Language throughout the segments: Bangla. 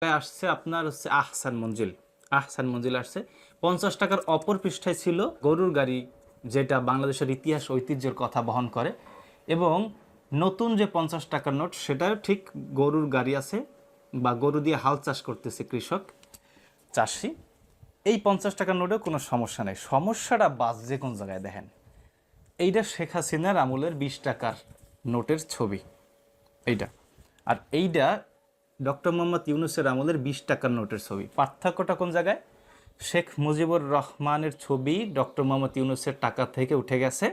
আসছে আপনার হচ্ছে আহসান মঞ্জিল। আহসান মঞ্জিল আসছে 50 টাকার অপর পৃষ্ঠায় ছিল গরুর গাড়ি, যেটা বাংলাদেশের ইতিহাস ঐতিহ্যের কথা বহন করে। এবং নতুন যে 50 টাকার নোট, সেটাও ঠিক গরুর গাড়ি আছে, বা গরু দিয়ে হাল চাষ করতেছে কৃষক চাষি। এই 50 টাকার নোটেও কোনো সমস্যা নেই। সমস্যাটা বাস যে কোন জায়গায় দেখেন, এইটা শেখ হাসিনার আমলের 20 টাকার নোটের ছবি এইটা, আর এইটা ডক্টর মোহাম্মদ ইউনূসের আমলের 20 টাকার নোটের ছবি। পার্থক্যটা কোন জায়গায়? শেখ মুজিবুর রহমানের ছবি ডক্টর মোহাম্মদ ইউনূসের টাকা থেকে উঠে গেছে।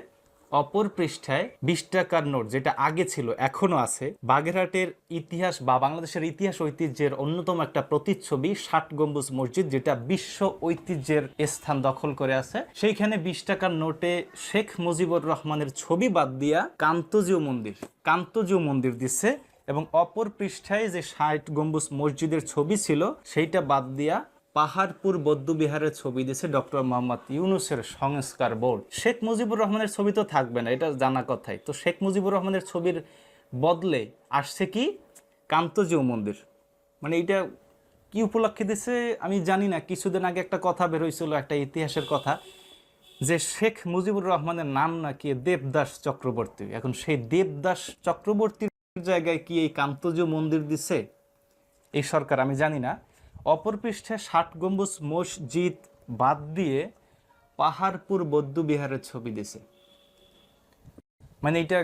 অপর পৃষ্ঠায় 20 টাকার নোট, যেটা আগে ছিল এখনো আছে, বাগেরহাটের ইতিহাস বা বাংলাদেশের ইতিহাস ঐতিহ্যের অন্যতম একটা প্রতিচ্ছবি 60 গম্বুজ মসজিদ, যেটা বিশ্ব ঐতিহ্যের স্থান দখল করে আছে। সেইখানে 20 টাকার নোটে শেখ মুজিবুর রহমানের ছবি বাদ দিয়া কান্তজিউ মন্দির দিচ্ছে। এবং অপর পৃষ্ঠায় যে 60 গম্বুজ মসজিদের ছবি ছিল, সেইটা বাদ দিয়া পাহাড়পুর বৌদ্ধবিহারের ছবি দিয়েছে ডক্টর মোহাম্মদ ইউনূসের সংস্কার বোর্ড। শেখ মুজিবুর রহমানের ছবি তো থাকবে না, এটা জানা কথাই। তো শেখ মুজিবুর রহমানের ছবির বদলে আসছে কি? কান্তজিউ মন্দির। মানে এটা কি উপলক্ষে দিছে আমি জানি না। কিছুদিন আগে একটা কথা বের হয়েছিল, একটা ইতিহাসের কথা, যে শেখ মুজিবুর রহমানের নাম নাকি দেবদাস চক্রবর্তী। এখন সেই দেবদাস চক্রবর্তীর জায়গায় কি এই কান্তজিউ মন্দির দিছে এই সরকার, আমি জানি না। অপর পৃষ্ঠে 60 গম্বুজ মসজিদ বাদ দিয়ে পাহাড়পুর বৌদ্ধবিহারের ছবি দিছে। মানে এটা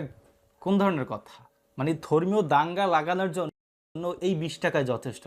কোন ধরনের কথা? মানে ধর্মীয় দাঙ্গা লাগানোর জন্য এই 20 টাকায় যথেষ্ট।